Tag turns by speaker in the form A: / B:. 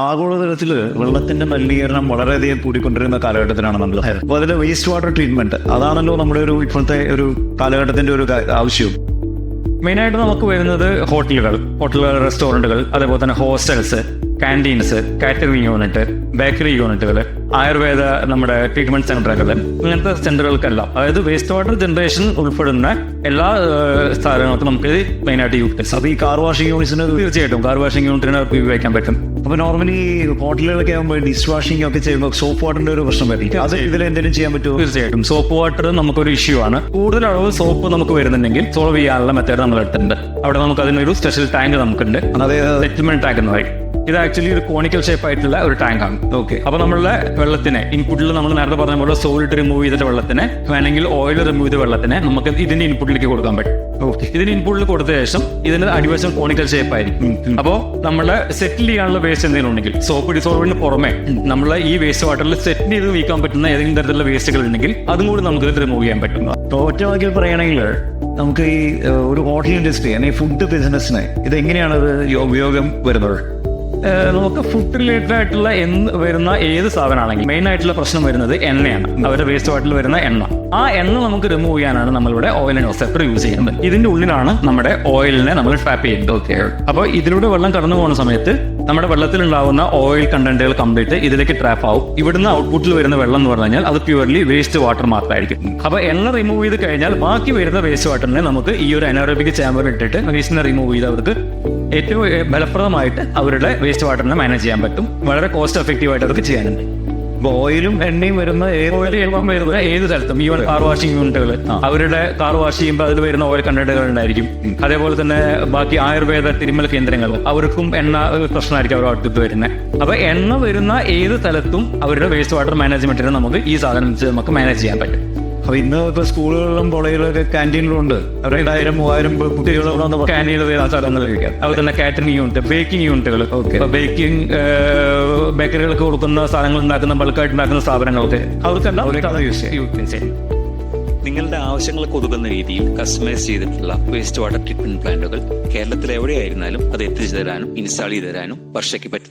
A: ആഗോളതലത്തിൽ വെള്ളത്തിന്റെ മലിനീകരണം വളരെയധികം കൂടിക്കൊണ്ടിരുന്ന കാലഘട്ടത്തിലാണ് നമ്മൾ. അപ്പോൾ അതിൽ വേസ്റ്റ് വാട്ടർ ട്രീറ്റ്മെന്റ് അതാണല്ലോ നമ്മുടെ ഒരു ഇപ്പോഴത്തെ ഒരു കാലഘട്ടത്തിന്റെ ഒരു ആവശ്യവും.
B: മെയിനായിട്ട് നമുക്ക് വരുന്നത് ഹോട്ടലുകൾ, റെസ്റ്റോറൻറ്റുകൾ, അതേപോലെ തന്നെ hostels, canteens, catering unit, bakery യൂണിറ്റുകൾ, ആയുർവേദ നമ്മുടെ ട്രീറ്റ്മെന്റ് സെന്ററുകൾ, ഇങ്ങനത്തെ സെന്ററുകൾക്കെല്ലാം, അതായത് വേസ്റ്റ് വാട്ടർ ജനറേഷൻ ഉൾപ്പെടുന്ന എല്ലാ സ്ഥാപനങ്ങൾക്കും നമുക്ക് മെയിനായിട്ട് യൂട്ടിലൈസ്.
A: അപ്പോൾ ഈ കാർ വാഷിംഗ് യൂണിറ്റ്സിന്
B: തീർച്ചയായിട്ടും കാർ വാഷിംഗ് യൂണിറ്റിന് ഉപയോഗിക്കാൻ പറ്റും.
A: അപ്പോൾ നോർമലി ഹോട്ടലുകളൊക്കെ ആകുമ്പോൾ ഡിഷ് വാഷിംഗ് ഒക്കെ ചെയ്യുമ്പോൾ സോപ്പ് വാട്ടറിന്റെ ഒരു പ്രശ്നം വരും. അത് ഇതിൽ എന്തെങ്കിലും ചെയ്യാൻ പറ്റുമോ?
B: തീർച്ചയായിട്ടും സോപ്പ് വാട്ടർ നമുക്കൊരു ഇഷ്യൂ ആണ്. കൂടുതൽ അളവ് സോപ്പ് നമുക്ക് വരുന്നുണ്ടെങ്കിൽ സോൾവ് ചെയ്യാനുള്ള മെത്തേഡ് നമ്മൾ എടുത്തിട്ടുണ്ട്. അവിടെ നമുക്ക് അതിനൊരു സ്പെഷ്യൽ ടാങ്ക് നമുക്കുണ്ട്, സെറ്റിൽമെന്റ് ടാങ്ക് എന്ന് പറയും. ഇത് ആക്ച്വലി ഒരു കോണിക്കൽ ഷേപ്പ് ആയിട്ടുള്ള ഒരു ടാങ്കാണ്.
A: ഓക്കെ.
B: അപ്പൊ നമ്മളുടെ വെള്ളത്തിനെ ഇൻപുട്ടിൽ നമ്മൾ നേരത്തെ പറഞ്ഞ പോലെ സോൾട്ട് റിമൂവ് ചെയ്തിട്ട് വെള്ളത്തിനെ, വേണമെങ്കിൽ ഓയിൽ റിമൂവ് ചെയ്ത വെള്ളത്തിനെ നമുക്ക് ഇതിന്റെ ഇൻപുട്ടിലേക്ക് കൊടുക്കാൻ പറ്റും. ഇതിന് ഇൻപുട്ടിൽ കൊടുത്ത ശേഷം ഇതിന്റെ അടിവശം കോണിക്കൽ ഷേപ്പ് ആയിരിക്കും. അപ്പോൾ നമ്മളെ സെറ്റിൽ ചെയ്യാനുള്ള വേസ്റ്റ് എന്തെങ്കിലും ഉണ്ടെങ്കിൽ സോപ്പ് ഡിസോൾവിന് പുറമെ നമ്മളെ ഈ വേസ്റ്റ് വാട്ടറിൽ സെറ്റ് ചെയ്ത് നീക്കാൻ പറ്റുന്ന ഏതെങ്കിലും തരത്തിലുള്ള വേസ്റ്റുകൾ ഉണ്ടെങ്കിൽ അതും കൂടി നമുക്ക് ഇത് റിമൂവ് ചെയ്യാൻ പറ്റും.
A: ഒറ്റവാക്കിൽ പറയുകയാണെങ്കിൽ നമുക്ക് ഈ ഒരു ഹോട്ടൽ ഇൻഡസ്ട്രി അല്ലെങ്കിൽ ഫുഡ് ബിസിനസ്സിന് ഇത് എങ്ങനെയാണ് ഇത് ഉപയോഗം വരുന്നത്?
B: നമുക്ക് ഫുഡ് റിലേറ്റഡ് ആയിട്ടുള്ള വരുന്ന ഏത് സാധനമാണെങ്കിലും മെയിൻ ആയിട്ടുള്ള പ്രശ്നം വരുന്നത് എണ്ണയാണ്. അവരുടെ വേസ്റ്റ് വാട്ടറിൽ വരുന്ന എണ്ണ. ആ എണ്ണ നമുക്ക് റിമൂവ് ചെയ്യാനാണ് നമ്മളിവിടെ ഓയിൽ ആൻഡ് സെപ്പർ യൂസ് ചെയ്യുന്നത്. ഇതിന്റെ ഉള്ളിലാണ് നമ്മുടെ ഓയിലിനെ നമ്മൾ ട്രാപ്പ് ചെയ്യുന്നത്. അപ്പോൾ ഇതിലൂടെ വെള്ളം കടന്നു പോകുന്ന സമയത്ത് നമ്മുടെ വെള്ളത്തിലുണ്ടാവുന്ന ഓയിൽ കണ്ടന്റുകൾ കംപ്ലീറ്റ് ഇതിലേക്ക് ട്രാപ്പ് ആവും. ഇവിടുന്ന് ഔട്ട്പുട്ടിൽ വരുന്ന വെള്ളം എന്ന് പറഞ്ഞു കഴിഞ്ഞാൽ അത് പ്യുവർലി വേസ്റ്റ് വാട്ടർ മാത്രമായിരിക്കും. അപ്പോൾ എണ്ണ റിമൂവ് ചെയ്ത് കഴിഞ്ഞാൽ ബാക്കി വരുന്ന വേസ്റ്റ് വാട്ടറിനെ നമുക്ക് ഈ ഒരു അനോറോബിക് ചാമ്പർ ഇട്ടിട്ട് വേസ്റ്റിനെ റിമൂവ് ചെയ്ത് അവർക്ക് ഏറ്റവും ഫലപ്രദമായിട്ട് അവരുടെ വേസ്റ്റ് വാട്ടറിനെ മാനേജ് ചെയ്യാൻ പറ്റും. വളരെ കോസ്റ്റ് എഫക്റ്റീവ് ആയിട്ട് അവർക്ക് ചെയ്യാനുണ്ട്.
A: ഓയിലും എണ്ണയും വരുന്ന
B: ഏത് സ്ഥലത്തും, ഈവൻ കാർ വാഷിംഗ് യൂണിറ്റുകൾ, അവരുടെ കാർ വാഷ് ചെയ്യുമ്പോൾ അതിൽ വരുന്ന ഓയിൽ കണ്ടന്റുകൾ ഉണ്ടായിരിക്കും. അതേപോലെ തന്നെ ബാക്കി ആയുർവേദ തിരുമല കേന്ദ്രങ്ങൾ, അവർക്കും എണ്ണ പ്രശ്നമായിരിക്കും അവർ അടുത്ത് വരുന്നത്. അപ്പൊ എണ്ണ വരുന്ന ഏത് സ്ഥലത്തും അവരുടെ വേസ്റ്റ് വാട്ടർ മാനേജ്മെന്റിന് നമുക്ക് ഈ സാധനം വെച്ച് നമുക്ക് മാനേജ് ചെയ്യാൻ പറ്റും.
A: അപ്പൊ ഇന്ന് ഇപ്പൊ സ്കൂളുകളിലും കോളേജുകളിലൊക്കെ ക്യാൻറ്റീനിലും ഉണ്ട്. 2000-3000 കുട്ടികൾ
B: ക്യാൻറ്റീനിൽ വരുന്ന സ്ഥലങ്ങൾ കഴിക്കാം. അതുപോലെ തന്നെ കാറ്ററിംഗ് യൂണിറ്റ്, ബേക്കിംഗ് യൂണിറ്റുകൾ, ബേക്കിംഗ് ബേക്കറികൾക്ക് കൊടുക്കുന്ന സാധനങ്ങൾ ഉണ്ടാക്കുന്ന ബൾക്കായിട്ട് ഉണ്ടാക്കുന്ന സ്ഥാപനങ്ങൾക്ക് അവർക്കെല്ലാം യൂസ് ചെയ്യാം.
C: നിങ്ങളുടെ ആവശ്യങ്ങൾക്ക് ഒതുങ്ങുന്ന രീതിയിൽ കസ്റ്റമൈസ് ചെയ്തിട്ടുള്ള വേസ്റ്റ് വാട്ടർ ട്രീറ്റ്മെന്റ് പ്ലാന്റുകൾ കേരളത്തിൽ എവിടെയായിരുന്നാലും അത് എത്തിച്ചു തരാനും ഇൻസ്റ്റാൾ ചെയ്ത് തരാനും വർഷയ്ക്ക് പറ്റും.